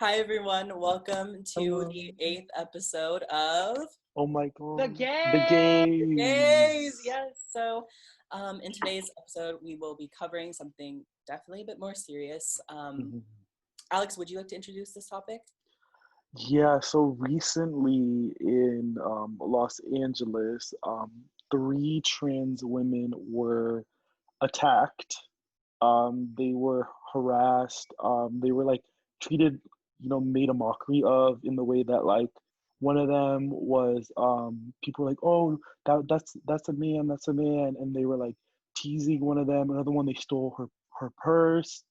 Hi everyone, welcome to the 8th episode of Oh my god. The gays! The gays. Gays. Yes. So in today's episode, we will be covering something definitely a bit more serious. Alex, would you like to introduce this topic? Yeah, so recently in Los Angeles, 3 trans women were attacked. They were harassed. They were like treated, made a mockery of in the way that like one of them was people were like, oh, that's a man, that's a man, and they were like teasing one of them. Another one, they stole her purse.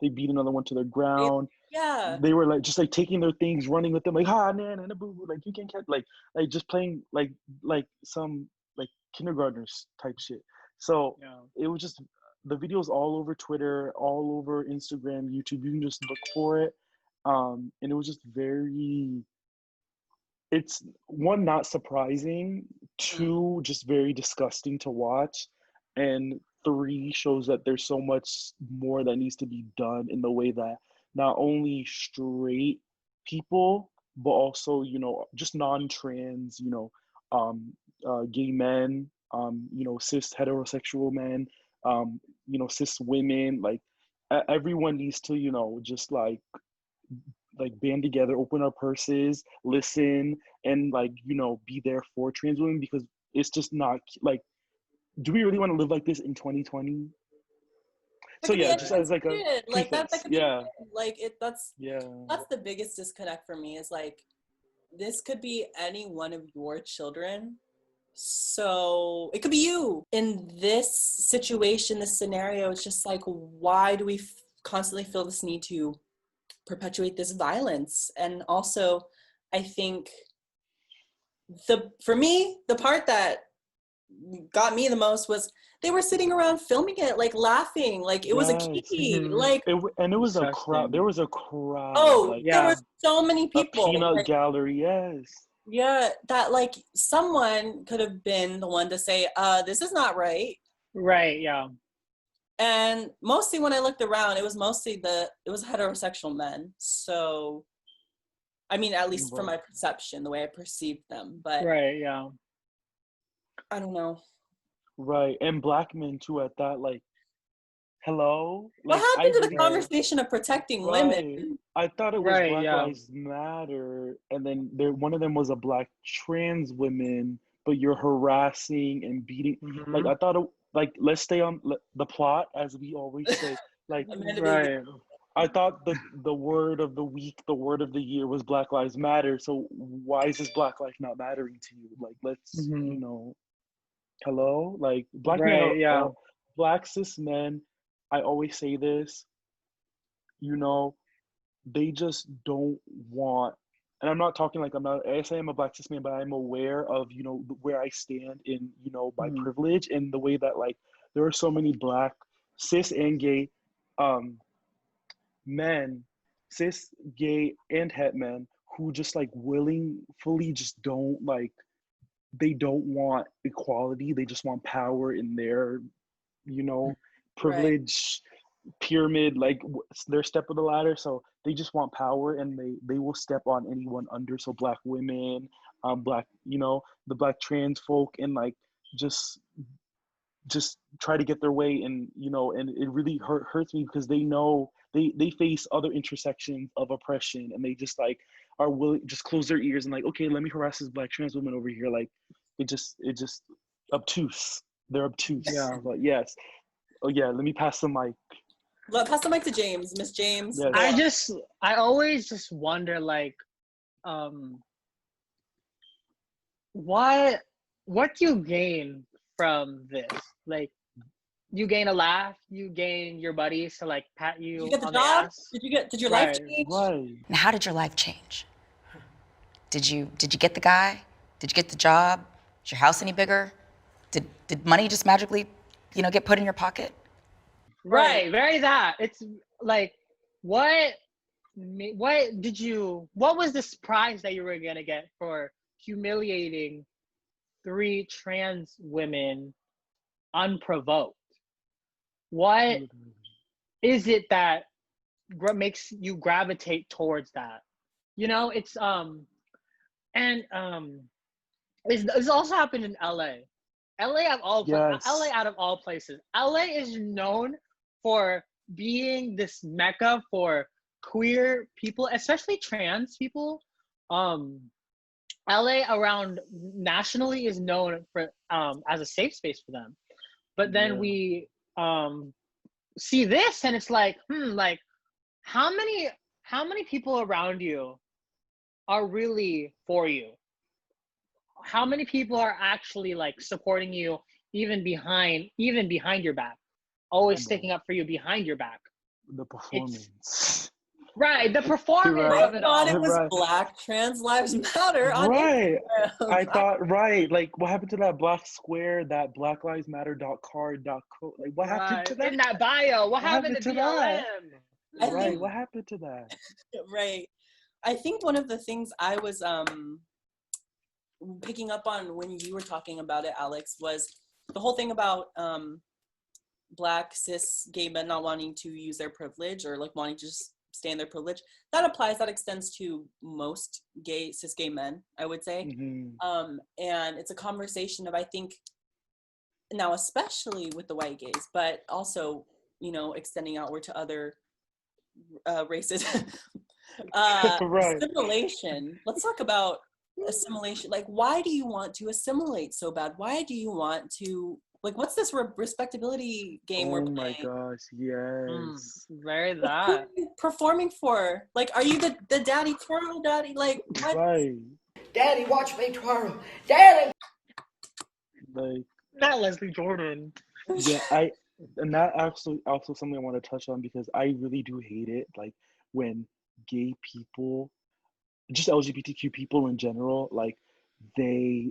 They beat another one to the ground. Yeah. They were like just like taking their things, running with them, like ha nan and a boo boo, like you can't catch, like just playing like some like kindergartners type shit. So it was just the videos all over Twitter, all over Instagram, YouTube. You can just look for it, and it was just very. It's one, not surprising, two, just very disgusting to watch, and three, shows that there's so much more that needs to be done in the way that not only straight people, but also, just non-trans, gay men, cis heterosexual men, cis women, like everyone needs to, just like band together, open our purses, listen, and like, be there for trans women, because it's just not like, do we really want to live like this in 2020? So yeah, just as like a like that preface, could be yeah, like it. That's the biggest disconnect for me. Is like this could be any one of your children. So it could be you in this situation, this scenario. It's just like, why do we constantly feel this need to perpetuate this violence? And also, I think for me, the part that got me the most was they were sitting around filming it, like laughing, like it was a kiki, like and it was a crowd. There was a crowd. Oh, like, there were so many people. A peanut like, gallery, yes. Yeah, that like someone could have been the one to say, this is not right. Right, yeah. And mostly when I looked around, it was heterosexual men. So, I mean, at least from my perception, the way I perceived them. But right, yeah. I don't know. Right, and black men too at that, like, hello? What Like, happened to the conversation of protecting women? I thought it was Black Lives Matter, and then one of them was a black trans woman, but you're harassing and beating. Like, I thought, like, let's stay on the plot, as we always say. Like, right. I thought the word of the week, the word of the year was Black Lives Matter. So why is this Black life not mattering to you? Like, let's, hello? Like, black men are, black cis men, I always say this, they just don't want, and I'm not talking like I say I'm a black cis man, but I'm aware of, where I stand in, my privilege, and the way that like there are so many black cis and gay men, cis, gay, and het men who just like willingly just don't like, they don't want equality. They just want power in their, privilege pyramid, like their step of the ladder. So they just want power, and they will step on anyone under. So black women, black, the black trans folk, and like just try to get their way. And and it really hurts me, because they know they face other intersections of oppression, and they just like are willing, just close their ears and like, okay, let me harass this black trans woman over here. Like it just obtuse. They're obtuse. But yes. Oh yeah, let me pass the mic. Pass the mic to James. Miss James. Yes. I always just wonder, like, what do you gain from this? Like, you gain a laugh, you gain your buddies to like pat you. Did you get the on job? the ass. Did your life change? Right. Now, how did your life change? Did you get the guy? Did you get the job? Is your house any bigger? Did money just magically, get put in your pocket? Right, very that. It's like, what was the surprise that you were gonna get for humiliating 3 trans women unprovoked? What is it that makes you gravitate towards that. You know, it's this also happened in LA. LA Yes. out of all places. LA is known for being this mecca for queer people, especially trans people. LA around nationally is known for as a safe space for them. But then we see this and it's like, like how many people around you are really for you? How many people are actually like supporting you even behind your back? Always sticking up for you behind your back. The performance. Right, the performance Right. of it all. I thought it was Right. Black Trans Lives Matter on Right. Instagram. I thought, right, like what happened to that black square, that blacklivesmatter.card.co? Like what happened to that? In that bio, what happened to BLM? I Right, think- what happened to that? Right. I think one of the things I was picking up on when you were talking about it, Alex, was the whole thing about Black cis gay men not wanting to use their privilege or like wanting to just stay in their privilege. That extends to most cis gay men, I would say. Mm-hmm. And it's a conversation of, I think now, especially with the white gays, but also, you know, extending outward to other races. Right. Assimilation. Let's talk about assimilation. Like, why do you want to assimilate so bad? Why do you want to, like, what's this respectability game we're playing? Oh my gosh, yes. Very Like, that. who are you performing for? Like, are you the daddy twirl daddy? Like, what? Right. Daddy, watch me twirl. Daddy. Like, Not Leslie Jordan. yeah, and that actually also something I want to touch on because I really do hate it. Like when gay people, just LGBTQ people in general, like they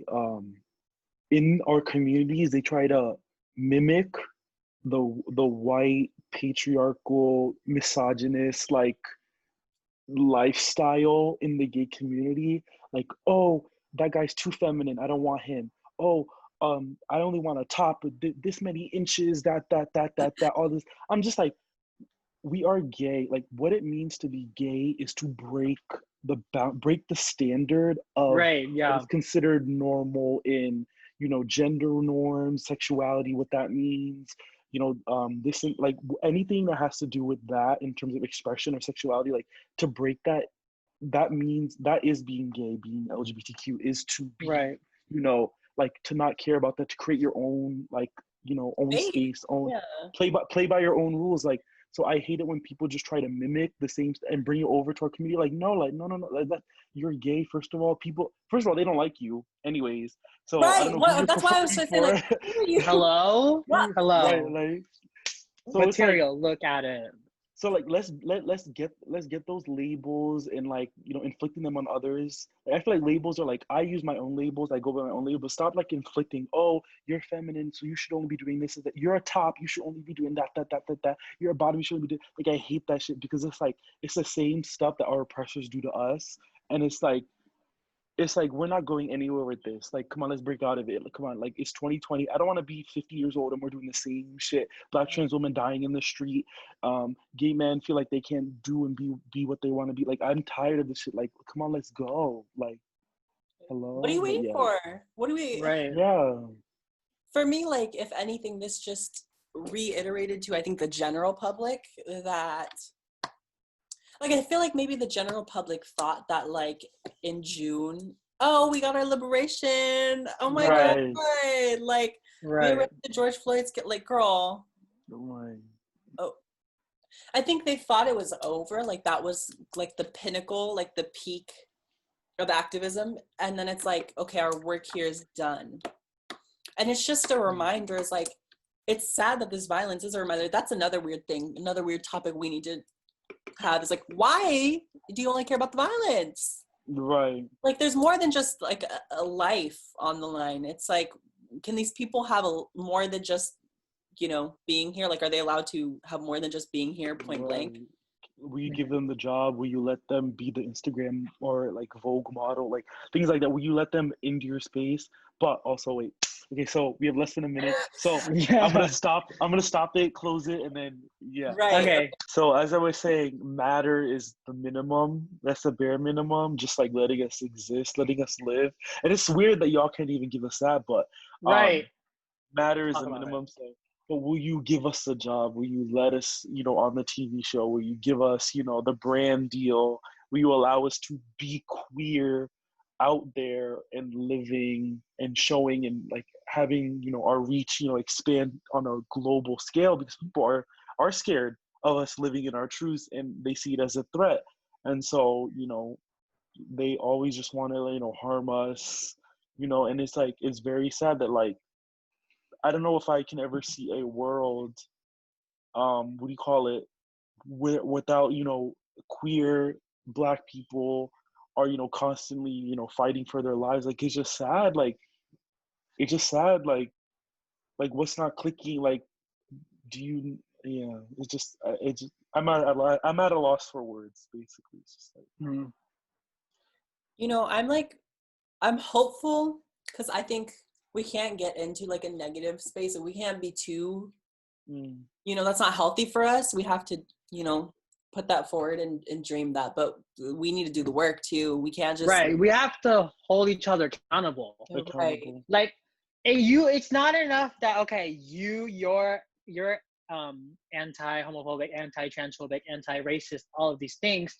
in our communities they try to mimic the white patriarchal misogynist like lifestyle in the gay community. Like, oh, that guy's too feminine, I don't want him. Oh, I only want a top this many inches, that all this. I'm just like, we are gay. Like what it means to be gay is to break the standard of Right, yeah. what is considered normal in, you know, gender norms, sexuality, what that means, you know, this, like anything that has to do with that in terms of expression or sexuality, like to break that means that is being gay. Being LGBTQ is to be, right, you know, like to not care about that, to create your own, like, you know, own space, own play by your own rules. Like, so I hate it when people just try to mimic the same and bring it over to our community. Like, no, like that, you're gay. First of all, they don't like you anyways. So right. I don't know who you're that's why I was trying to say, like, who are you? Hello? Hello. Right, like, so material, look at it. So like let's get those labels and, like, you know, inflicting them on others. Like, I feel like labels are like, I use my own labels, I go by my own labels. Stop like inflicting, oh, you're feminine, so you should only be doing this and that. You're a top, you should only be doing that. You're a bottom, you shouldn't be doing, like, I hate that shit because it's like it's the same stuff that our oppressors do to us. And it's like we're not going anywhere with this. Like, come on, let's break out of it. Like, come on, like, it's 2020. I don't want to be 50 years old and we're doing the same shit. Black trans women dying in the street. Gay men feel like they can't do and be what they want to be. Like, I'm tired of this shit. Like, come on, let's go. Like, hello. What are you waiting for? What do we? Right. Yeah. For me, like, if anything, this just reiterated to, I think, the general public that, like, I feel like maybe the general public thought that, like, in June, oh, we got our liberation. Oh my Right. God. Like, Right. we arrested George Floyd's kid. Like, girl. Right. Oh, I think they thought it was over. Like, that was, like, the pinnacle, like, the peak of activism. And then it's like, okay, our work here is done. And it's just a reminder. It's like, it's sad that this violence is a reminder. That's another weird thing, another weird topic we need to have is like, why do you only care about the violence? Right. Like, there's more than just like a life on the line. It's like, can these people have more than just, you know, being here? Like, are they allowed to have more than just being here, point blank? Will you give them the job? Will you let them be the Instagram or like Vogue model, like things like that? Will you let them into your space? But also, wait, Okay, so we have less than a minute. So Yeah. I'm gonna stop it, close it, and then Right. Okay. So as I was saying, matter is the minimum. That's the bare minimum. Just like letting us exist, letting us live. And it's weird that y'all can't even give us that, but Right. matter is Talk the about minimum. So, but will you give us a job? Will you let us, on the TV show? Will you give us, the brand deal? Will you allow us to be queer out there and living and showing and like having, our reach, expand on a global scale, because people are scared of us living in our truths and they see it as a threat. And so, they always just want to, harm us, and it's like, it's very sad that like, I don't know if I can ever see a world, what do you call it, without, queer Black people are, constantly, fighting for their lives. Like, it's just sad. Like, what's not clicking? Like, do you, yeah, I'm at a loss for words, basically. It's just like, I'm hopeful, because I think we can't get into like a negative space, and we can't be too, that's not healthy for us. We have to, put that forward and dream that, but we need to do the work too. We can't just we have to hold each other accountable. Right. Like, it's not enough that you're anti-homophobic, anti-transphobic, anti-racist, all of these things.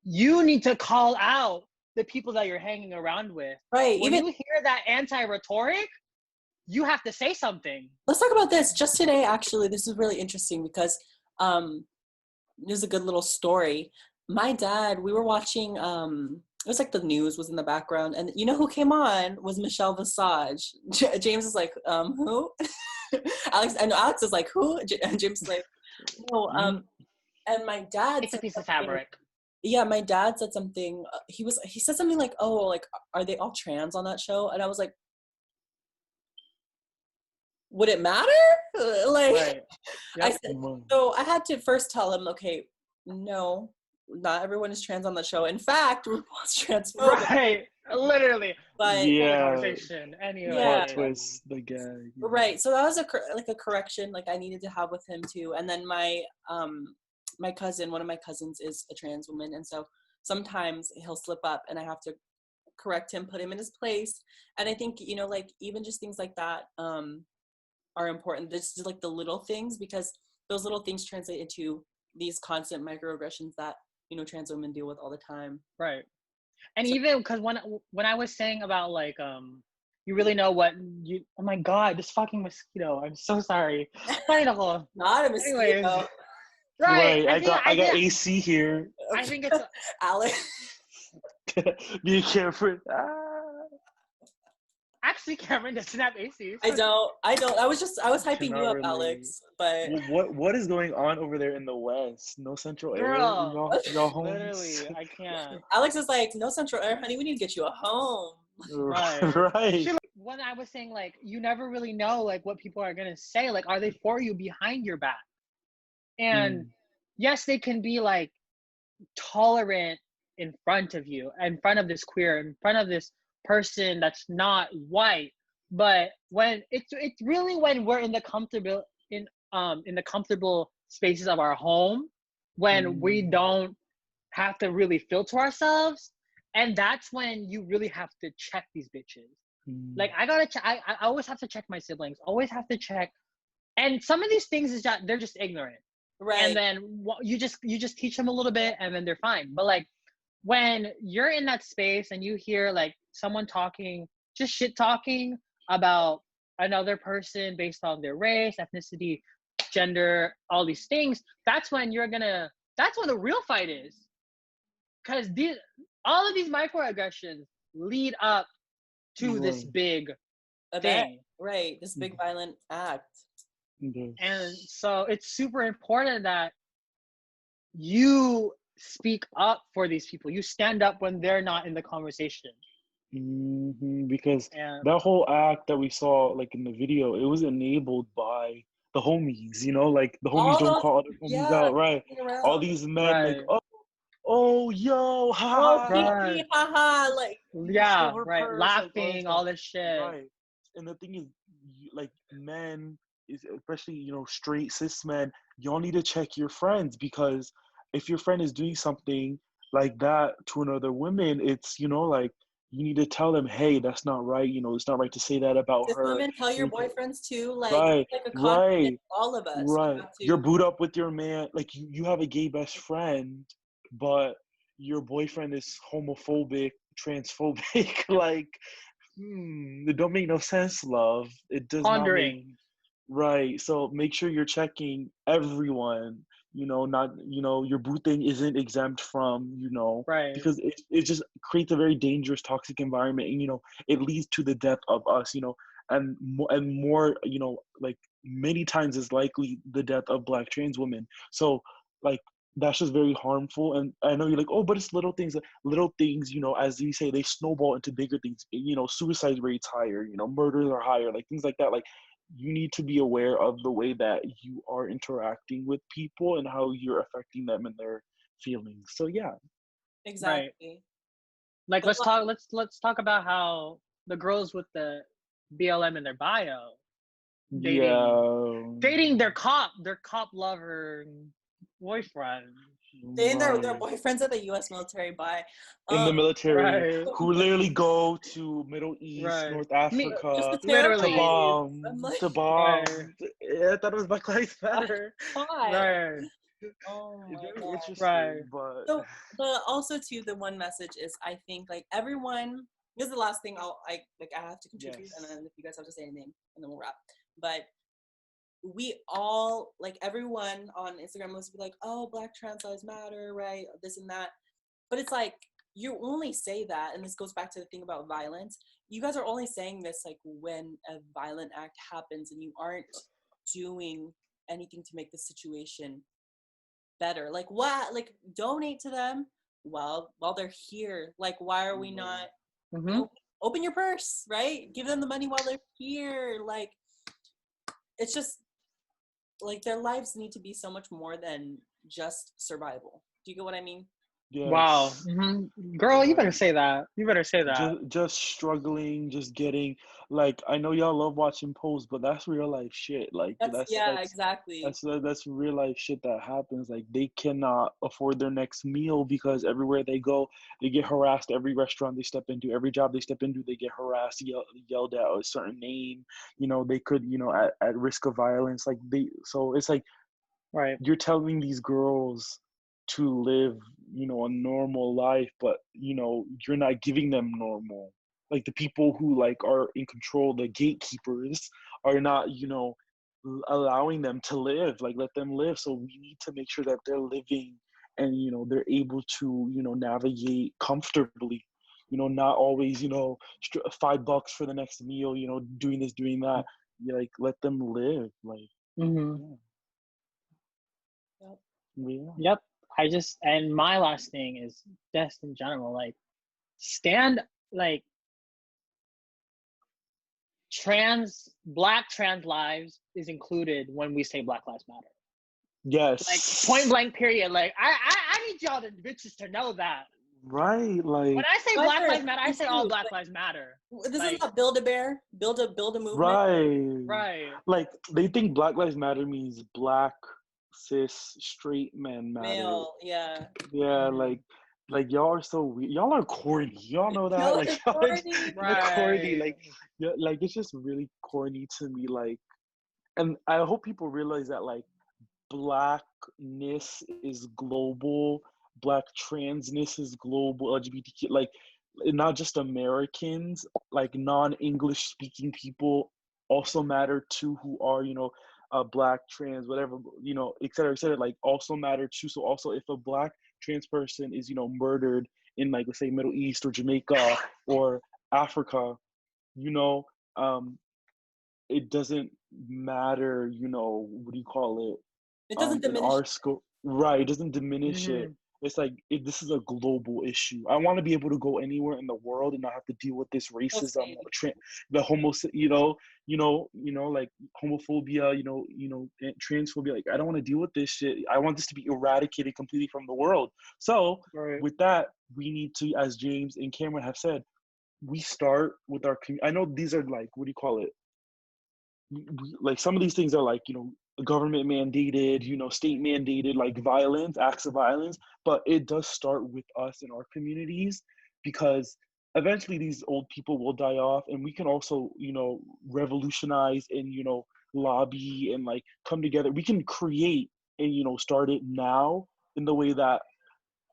You need to call out the people that you're hanging around with. Right. When you hear that anti-rhetoric, you have to say something. Let's talk about this. Just today, actually, this is really interesting because there's a good little story. My dad, we were watching, it was like the news was in the background, and you know who came on was Michelle Visage. James is like, who? Alex is like, who? And James is like, no. And my dad, it's a piece of fabric. Yeah, my dad said something. He said something like, "Oh, like, are they all trans on that show?" And I was like, "Would it matter?" Like, right. Yep. I said. So I had to first tell him, "Okay, no, not everyone is trans on the show. In fact, RuPaul's transphobic." Right. Literally. But conversation. Anyway. Plot twist, the gag. Right. So that was a correction like I needed to have with him too. And then my cousin, one of my cousins is a trans woman, and so sometimes he'll slip up and I have to correct him, put him in his place. And I think, like even just things like that are important. This is like the little things, because those little things translate into these constant microaggressions that, trans women deal with all the time. Right. And so, even because when I was saying about like you really know what you, oh my god, this fucking mosquito, I'm so sorry. Not a mosquito. Anyways, right. I got AC here. I think it's Alex. Be careful. Actually, Cameron doesn't have AC. I don't. I was hyping you up, really. Alex. But what is going on over there in the West? No central air. Girl, y'all homes? Literally, I can't. Alex is like, no central air, honey. We need to get you a home. Right. When I was saying like, you never really know like what people are gonna say. Like, are they for you behind your back? And yes, they can be like tolerant in front of you, in front of this queer, in front of this person that's not white. But when it's really when we're in the comfortable spaces of our home, when we don't have to really filter ourselves, and that's when you really have to check these bitches. Like I always have to check my siblings, always have to check. And some of these things is that they're just ignorant. Right. And then you just teach them a little bit and then they're fine. But like when you're in that space and you hear like someone talking, just shit talking about another person based on their race, ethnicity, gender, all these things, that's when the real fight is. Because all of these microaggressions lead up to this big thing. Right. This big violent act. And so it's super important that you speak up for these people. You stand up when they're not in the conversation. Because that whole act that we saw, like in the video, it was enabled by the homies. Like the homies don't call other homies out, right? All these men, like, oh, yo, ha, ha, like, right, laughing, all this shit. Right. And the thing is, like, men, especially, straight cis men, y'all need to check your friends, because if your friend is doing something like that to another woman, it's, like, you need to tell them, hey, that's not right. It's not right to say that about Cis her. women, tell your boyfriends too. Like, Right, it's like a confidence right, for all of us. You right. have You're to. boot up with your man. Like, you have a gay best friend, but your boyfriend is homophobic, transphobic. Like, it don't make no sense, love. It does not make. Pondering. Right. So make sure you're checking everyone, not, your boo thing isn't exempt from, Right. because it just creates a very dangerous, toxic environment. And, it leads to the death of us, and more, like, many times is likely the death of Black trans women. So, like, that's just very harmful. And I know you're like, oh, but it's little things, as you say, they snowball into bigger things. Suicide rates higher, murders are higher, like things like that. Like, you need to be aware of the way that you are interacting with people and how you're affecting them and their feelings. So yeah. Exactly. Right. Like, let's talk about how the girls with the BLM in their bio dating their cop lover boyfriend. They and their boyfriends at the U.S. military in the military, Right. who literally go to Middle East, Right. North Africa, Literally. to bomb, like, Right. I thought it was Black Lives Matter. Right. Oh my It's very God. interesting, Right. but So, but also too, the one message is, I think, like, everyone. This is the last thing I have to contribute, Yes. and then if you guys have to say anything, and then we'll wrap. But we all, like, everyone on Instagram must be like, oh, Black trans lives matter, right? This and that. But it's like, you only say that, and this goes back to the thing about violence. You guys are only saying this, like, when a violent act happens and you aren't doing anything to make the situation better. Like, what? Like, donate to them while they're here. Like, why are we not, open your purse, right? Give them the money while they're here. Like, it's just, like, their lives need to be so much more than just survival. Do you get what I mean? yes. Wow. Girl, you better say that. You better say that. Just struggling, just getting, like, I know y'all love watching Pose, but that's real life shit. Like, that's exactly. that's real life shit that happens. Like, they cannot afford their next meal because everywhere they go, they get harassed. Every restaurant they step into, every job they step into, they get harassed, yelled at a certain name. They could, at risk of violence. Like, so it's like, right, you're telling these girls to live, a normal life, but you're not giving them normal. Like, the people who, like, are in control, the gatekeepers, are not, allowing them to live. Like, let them live. So we need to make sure that they're living and they're able to navigate comfortably. Not always $5 for the next meal. Doing this, doing that. Like, let them live. Like, Yep. And my last thing is just in general, like, like, Black trans lives is included when we say Black Lives Matter. Yes. Like, point blank period. Like, I need y'all to bitches to know that. Right, like, when I say Black Lives Matter, I say all Black Lives Matter. This is not build a bear, build a movement. Right. Like, they think Black Lives Matter means Black cis straight men matter. Male, yeah. Yeah, like y'all are so weird. Y'all are corny. Y'all know that? Y'all like, are corny. You're corny. Like, like, it's just really corny to me. Like, and I hope people realize that, like, Blackness is global. Black transness is global. LGBTQ, like, not just Americans, like, non-English speaking people also matter too, who are, Black, trans, whatever, et cetera, like, also matter too. So also, if a Black trans person is, murdered in, like, let's say Middle East or Jamaica or Africa, it doesn't matter, what do you call it? It doesn't diminish our scope, right? It doesn't diminish it. It's like, this is a global issue. I want to be able to go anywhere in the world and not have to deal with this racism, the like, homophobia, and transphobia. Like, I don't want to deal with this shit. I want this to be eradicated completely from the world. So with that, we need to, as James and Cameron have said, we start with our I know these are like, what do you call it? Like some of these things are like, government mandated, state mandated, like violence, acts of violence, but it does start with us in our communities, because eventually these old people will die off, and we can also, revolutionize and, lobby and like come together. We can create and, start it now in the way that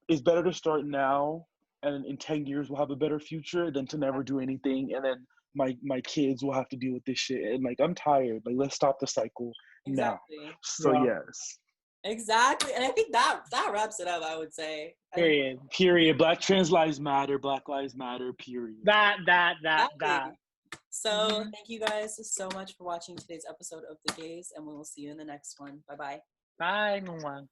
it's better to start now, and in 10 years we'll have a better future than to never do anything, and then my kids will have to deal with this shit, and like I'm tired. Like, let's stop the cycle now. So yes, exactly. And I think that wraps it up, I would say. Period. Black trans lives matter, Black lives matter, period. That. So thank you guys so much for watching today's episode of The Gays, and we will see you in the next one. Bye-bye. Bye, everyone.